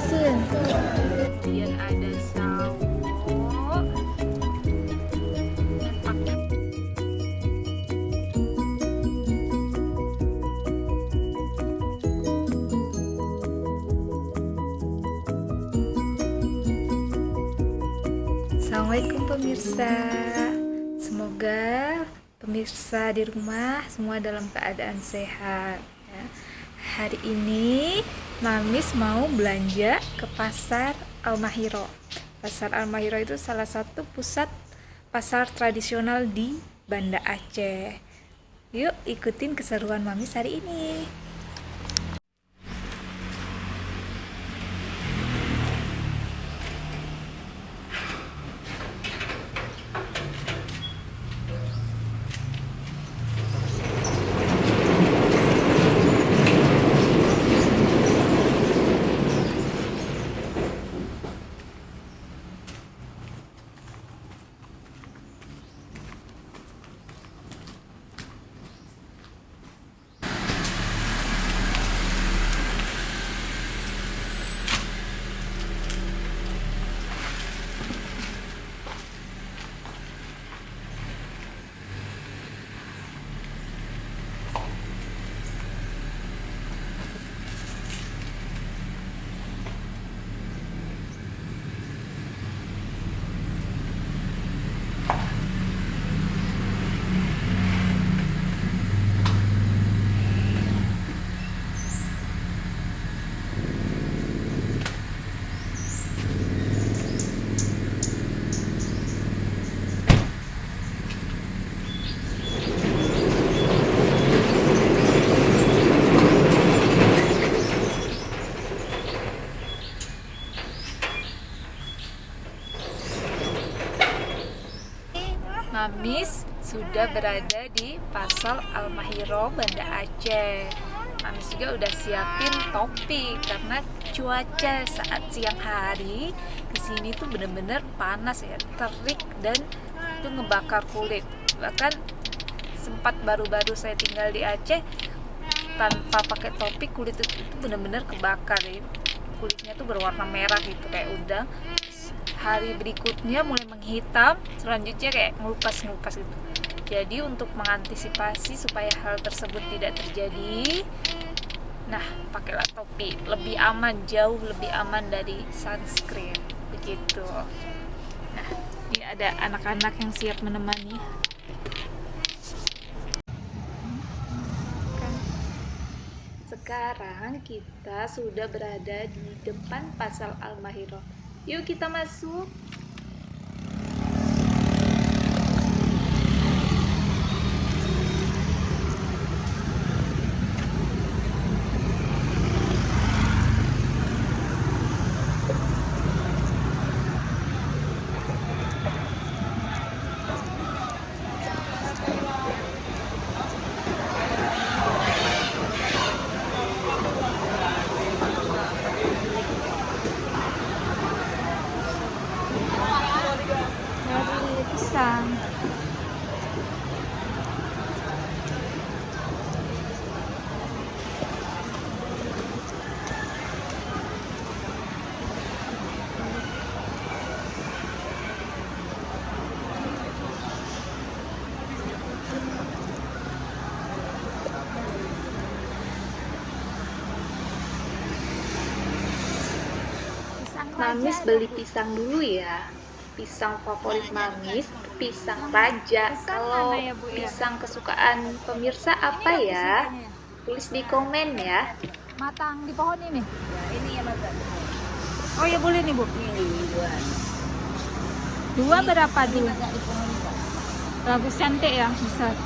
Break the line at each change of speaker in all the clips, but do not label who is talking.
asin.
Kemudian ada sawo. Assalamualaikum pemirsa. Semoga pemirsa di rumah semua dalam keadaan sehat ya. Hari ini Mamis mau belanja ke Pasar Al-Mahiro. Pasar Al-Mahiro itu salah satu pusat pasar tradisional di Banda Aceh. Yuk ikutin keseruan Mamis hari ini. Mamis sudah berada di Pasar Al-Mahiro Banda Aceh. Mamis juga udah siapin topi karena cuaca saat siang hari di sini tuh bener-bener panas ya, terik dan itu ngebakar kulit. Bahkan sempat baru-baru saya tinggal di Aceh tanpa pakai topi kulit itu bener-bener kebakar ya. Kulitnya tuh berwarna merah gitu kayak udang. Hari berikutnya mulai menghitam, selanjutnya kayak ngelupas gitu. Jadi untuk mengantisipasi supaya hal tersebut tidak terjadi, nah pakailah topi, lebih aman, jauh lebih aman dari sunscreen begitu. Nah ini ada anak-anak yang siap menemani. Sekarang kita sudah berada di depan Pasar Al-Mahiro. Yuk kita masuk. Pisang. Mamis beli pisang dulu ya. Pisang favorit Mamis, pisang raja. Kalau pisang kesukaan pemirsa apa ya? Tulis di komen ya.
Matang di pohon ini.
Ya, ini ya matang.
Oh ya boleh nih Bu.
Ini dua.
Dua berapa dulu?
Matang di pohon, Pak.
Bagus cantik ya, besar.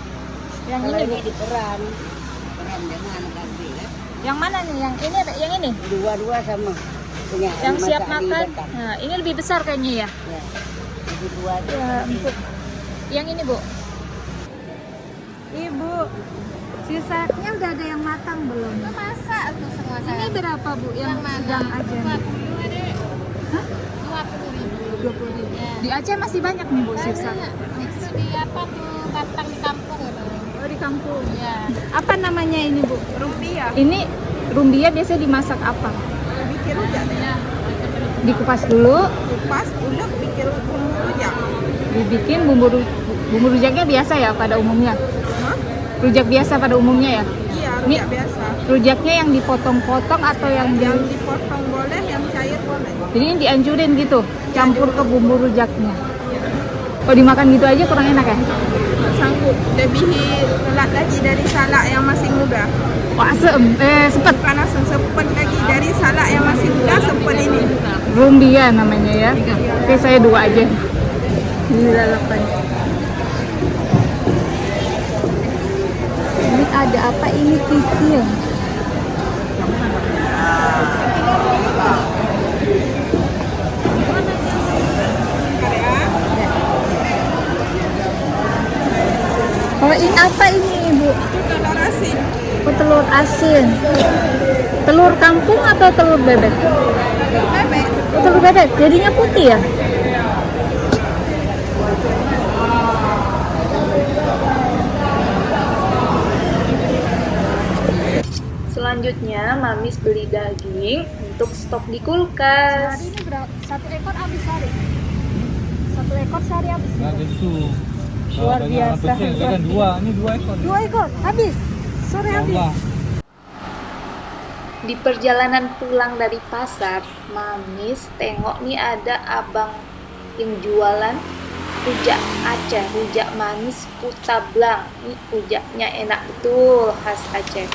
Yang
Kalau
ini Bu.
di peran jangan ganti ya.
Yang mana nih? Yang ini ada yang ini?
Dua-dua sama. Punya
Yang siap
masak di
makan.
depan.
Nah, ini lebih besar kayaknya ya.
Ya. Jadi dua aja.
Ya, empuk. Yang ini Bu. Ibu, sisanya udah ada yang matang belum?
Masak tuh semua saya.
Ini berapa Bu? Yang sedang aja.
20 ada.
Hah?
20.000.
20.000.
Ya.
Di Aceh masih banyak nih Bu sisa.
Banyak. Itu di apa tuh batang di kampung gitu.
Oh di kampung.
Ya.
Apa namanya ini Bu?
Rupiah.
Ini rumbia biasanya dimasak apa?
Bikin rujak ya.
dikupas dulu,
Kupas, udah bikin bumbu rujak.
dibikin bumbu rujaknya biasa ya pada umumnya.
Hah?
Rujak biasa pada umumnya ya.
Iya,
Ini
rujak biasa.
rujaknya yang dipotong-potong atau yang
Yang dipotong boleh, yang cair boleh.
jadi ini dianjurin gitu, campur ke bumbu rujaknya. Kalau dimakan gitu aja kurang enak ya?
Nggak sanggup, lebih telat lagi dari salak yang masih muda.
Wah, sepet.
Karena sepet lagi dari salak yang masih muda, sepet ini.
Rumbia namanya ya. Oke, saya 2 aja. Ini lalapan. Ini ada apa ini kikil? Kalau ini apa ini, Bu?
Itu telur asin.
Oh, telur asin. Telur kampung atau telur bebek?
Bebek.
Oh, telur bebek. Jadinya putih ya?
Selanjutnya, Mamis beli daging untuk stok di kulkas.
Sehari ini berapa? 1 ekor habis sehari? 1 ekor sehari habis?
Nah, gitu.
Luar biasa.
Kan 2, ini 2 ekor.
2 ekor habis? Sore habis?
Allah.
Di perjalanan pulang dari pasar, Mamis tengok nih ada abang yang jualan rujak Aceh, rujak manis putablang. Ini rujaknya enak betul, khas Aceh.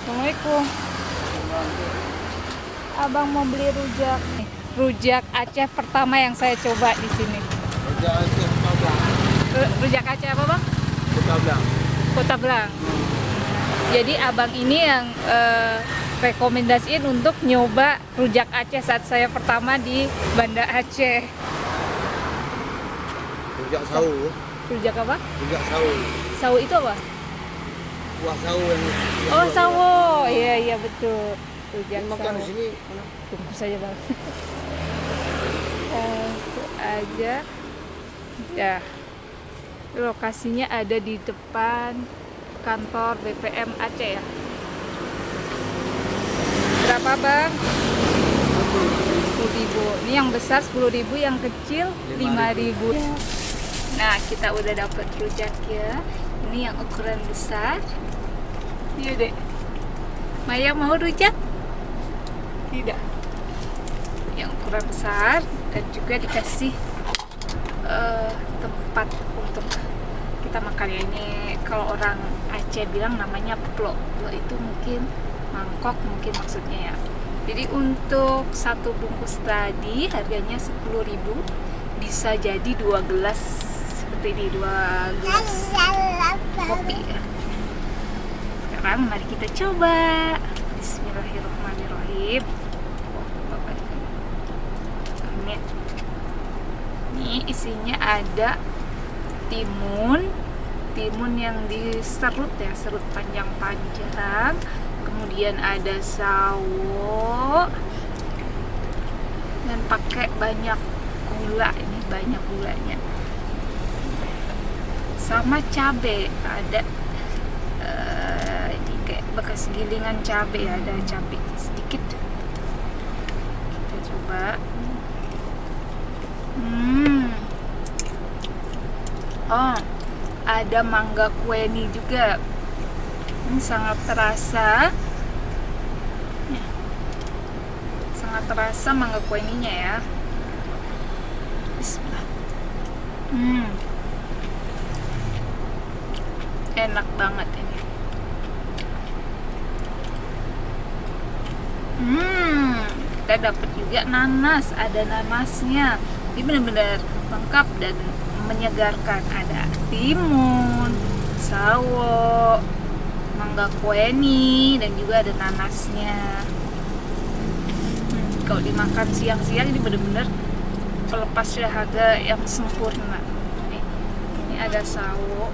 Assalamualaikum. Abang mau beli rujak. Rujak Aceh pertama yang saya coba di sini.
Rujak Aceh Putablang.
Rujak Aceh apa, Bang?
Putablang.
Putablang. Jadi abang ini yang rekomendasiin untuk nyoba rujak Aceh saat saya pertama di Banda Aceh.
Rujak sawu.
Rujak apa?
Rujak sawu.
Sawo itu apa?
Kuah sawu yang
Oh, sawo. Iya betul. Rujak
makan di
sawo.
sini.
Bungkus aja, Bang. Langsung aja. Ya. Lokasinya ada di depan kantor BPM Aceh ya. Berapa, Bang? 10.000. Ini yang besar 10.000, yang kecil 5.000. Nah, kita udah dapat rujak ya. Ini yang ukuran besar. Iya, Dek. Maya mau rujak? Tidak. Yang ukuran besar dan juga dikasih tempat untuk kita makan ya. Ini kalau orang Aceh bilang namanya plok. Plok itu mungkin mangkok mungkin maksudnya ya. Jadi untuk satu bungkus tadi harganya 10.000, bisa jadi 2 gelas seperti ini, 2 gelas kopi ya. Sekarang mari kita coba. Bismillahirrahmanirrahim. Ini isinya ada timun yang diserut ya, serut panjang-panjang. Kemudian ada sawo dan pakai banyak gula, ini banyak gulanya. Sama cabe, ada ini kayak bekas gilingan cabe ya, ada cabe sedikit. Kita coba. Oh, ada mangga kueni juga. Ini sangat terasa. Sangat terasa mangga kueninya ya. Bismillah. Enak banget ini. Kita dapat juga nanas, ada nanasnya. Ini benar-benar lengkap dan menyegarkan. Ada timun, sawo, mangga kueni, dan juga ada nanasnya. Kalau dimakan siang-siang ini benar-benar pelepas dahaga yang sempurna. Ini ada sawo.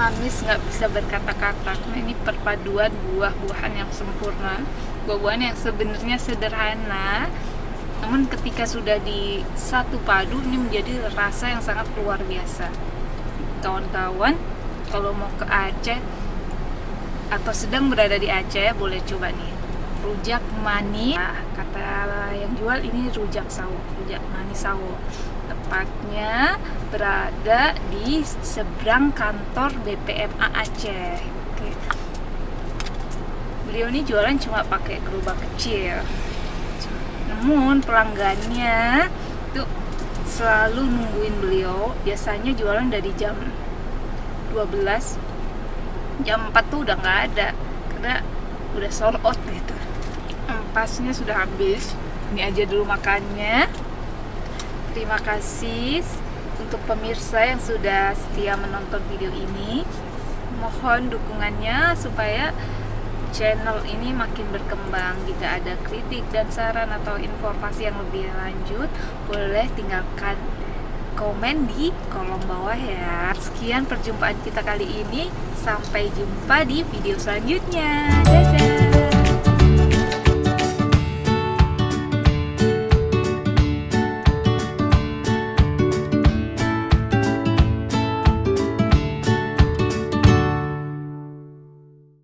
manis nggak bisa berkata-kata, karena ini perpaduan buah-buahan yang sempurna, buah-buahan yang sebenarnya sederhana, namun ketika sudah di satu padu ini menjadi rasa yang sangat luar biasa. Kawan-kawan, kalau mau ke Aceh atau sedang berada di Aceh, boleh coba nih rujak mani. Nah, kata yang jual ini rujak sawo, rujak mani sawo. Tepatnya berada di seberang kantor BPMA Aceh. Oke. Beliau ini jualan cuma pakai gerobak kecil, namun pelanggannya tuh selalu nungguin beliau. Biasanya jualan dari jam 12, jam 4 tuh udah nggak ada karena udah sold out gitu. Ampasnya sudah habis. Ini aja dulu makannya. Terima kasih untuk pemirsa yang sudah setia menonton video ini. Mohon dukungannya supaya channel ini makin berkembang. Jika ada kritik dan saran atau informasi yang lebih lanjut, boleh tinggalkan komen di kolom bawah ya. Sekian perjumpaan kita kali ini. Sampai jumpa di video selanjutnya. Dadah.